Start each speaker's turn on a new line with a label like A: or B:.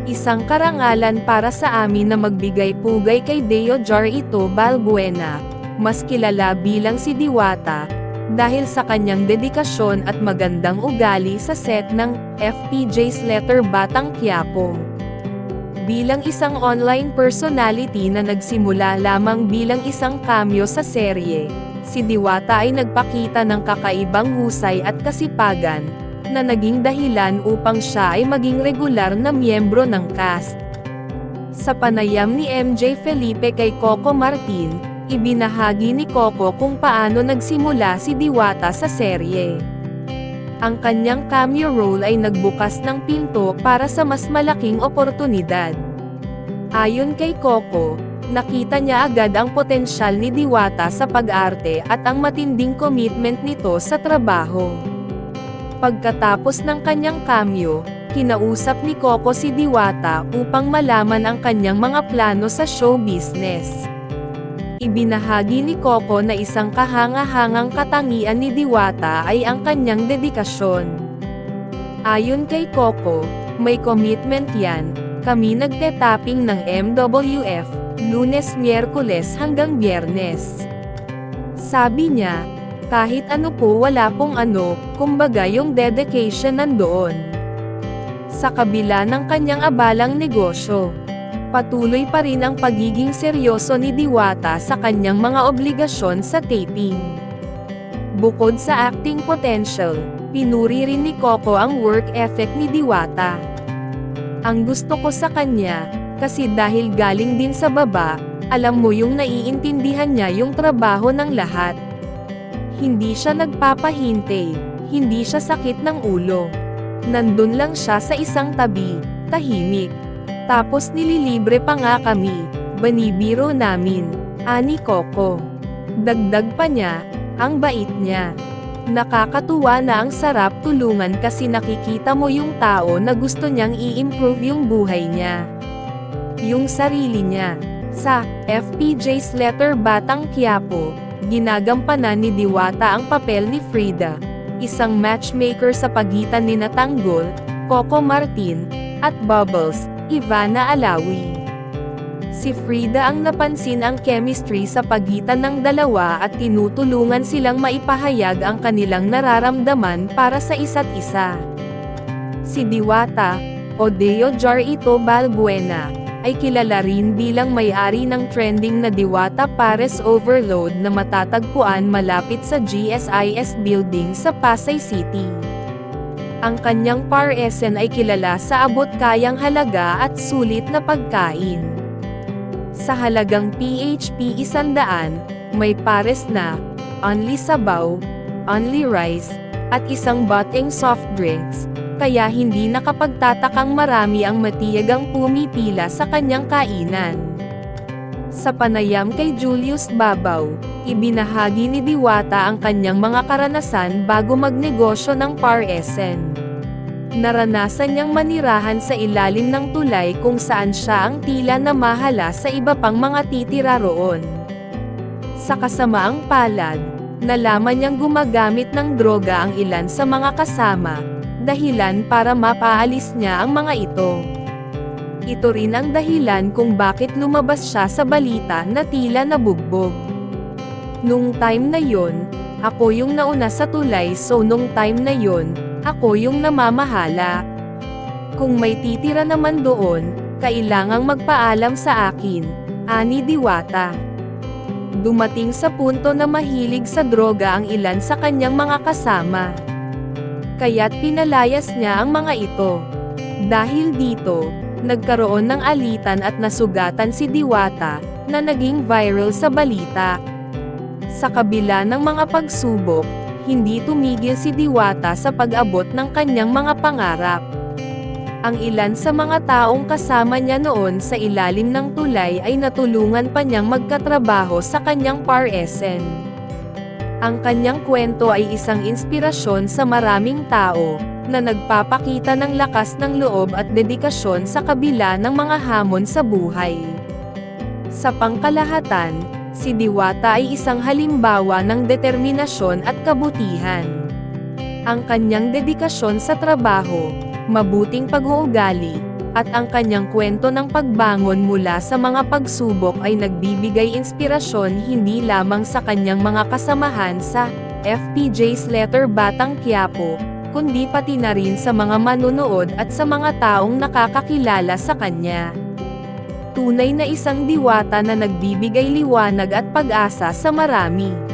A: Isang karangalan para sa amin na magbigay pugay kay Deo Jar Ito Balbuena, mas kilala bilang si Diwata, dahil sa kanyang dedikasyon at magandang ugali sa set ng FPJ's Letter Batang Quiapo. Bilang isang online personality na nagsimula lamang bilang isang cameo sa serye, si Diwata ay nagpakita ng kakaibang husay at kasipagan, na naging dahilan upang siya ay maging regular na miyembro ng cast. Sa panayam ni MJ Felipe kay Coco Martin, ibinahagi ni Coco kung paano nagsimula si Diwata sa serye. Ang kanyang cameo role ay nagbukas ng pinto para sa mas malaking oportunidad. Ayon kay Coco, nakita niya agad ang potensyal ni Diwata sa pag-arte at ang matinding commitment nito sa trabaho. Pagkatapos ng kanyang cameo, kinausap ni Coco si Diwata upang malaman ang kanyang mga plano sa show business. Ibinahagi ni Coco na isang kahanga-hangang katangian ni Diwata ay ang kanyang dedikasyon. Ayon kay Coco, may commitment yan, kami nagte-tapping ng MWF, Lunes, Miyerkules hanggang Biyernes. Sabi niya, kahit ano po wala pong ano, kumbaga yung dedication nandoon. Sa kabila ng kanyang abalang negosyo, patuloy pa rin ang pagiging seryoso ni Diwata sa kanyang mga obligasyon sa taping. Bukod sa acting potential, pinuri rin ni Coco ang work ethic ni Diwata. Ang gusto ko sa kanya, kasi dahil galing din sa baba, alam mo yung naiintindihan niya yung trabaho ng lahat. Hindi siya nagpapahintay, hindi siya sakit ng ulo. Nandun lang siya sa isang tabi, tahimik. Tapos nililibre pa nga kami, banibiro namin, ani Coco. Dagdag pa niya, ang bait niya. Nakakatuwa na ang sarap tulungan kasi nakikita mo yung tao na gusto niyang i-improve yung buhay niya. Yung sarili niya. Sa FPJ's Letter Batang Quiapo, ginagampanan ni Diwata ang papel ni Frida, isang matchmaker sa pagitan ni Tanggol, Coco Martin, at Bubbles, Ivana Alawi. Si Frida ang napansin ang chemistry sa pagitan ng dalawa at tinutulungan silang maipahayag ang kanilang nararamdaman para sa isa't isa. Si Diwata, o Deo Jar Ito Balbuena, ay kilala rin bilang may-ari ng trending na Diwata Pares Overload na matatagpuan malapit sa GSIS Building sa Pasay City. Ang kanyang paresen ay kilala sa abot-kayang halaga at sulit na pagkain. Sa halagang PHP 100, may pares na, only sabaw, only rice, at isang boteng soft drinks, kaya hindi nakapagtatakang marami ang matiyagang pumipila sa kanyang kainan. Sa panayam kay Julius Babaw, ibinahagi ni Diwata ang kanyang mga karanasan bago magnegosyo ng paresen. Naranasan niyang manirahan sa ilalim ng tulay kung saan siya ang tila namahala sa iba pang mga titira roon. Sa kasamaang palad, nalaman niyang gumagamit ng droga ang ilan sa mga kasama, dahilan para mapaalis niya ang mga ito. Ito rin ang dahilan kung bakit lumabas siya sa balita na tila nabugbog. Nung time na yon, ako yung nauna sa tulay so nung time na yon, ako yung namamahala. Kung may titira naman doon, kailangang magpaalam sa akin, ani Diwata. Dumating sa punto na mahilig sa droga ang ilan sa kanyang mga kasama. Kaya't pinalayas niya ang mga ito. Dahil dito, nagkaroon ng alitan at nasugatan si Diwata, na naging viral sa balita. Sa kabila ng mga pagsubok, hindi tumigil si Diwata sa pag-abot ng kanyang mga pangarap. Ang ilan sa mga taong kasama niya noon sa ilalim ng tulay ay natulungan pa niyang magkatrabaho sa kanyang paresen. Ang kanyang kwento ay isang inspirasyon sa maraming tao, na nagpapakita ng lakas ng loob at dedikasyon sa kabila ng mga hamon sa buhay. Sa pangkalahatan, si Diwata ay isang halimbawa ng determinasyon at kabutihan. Ang kanyang dedikasyon sa trabaho, mabuting pag-uugali, At ang kanyang kwento ng pagbangon mula sa mga pagsubok ay nagbibigay inspirasyon hindi lamang sa kanyang mga kasamahan sa FPJ's Letter Batang Quiapo, kundi pati na rin sa mga manunood at sa mga taong nakakakilala sa kanya. Tunay na isang diwata na nagbibigay liwanag at pag-asa sa marami.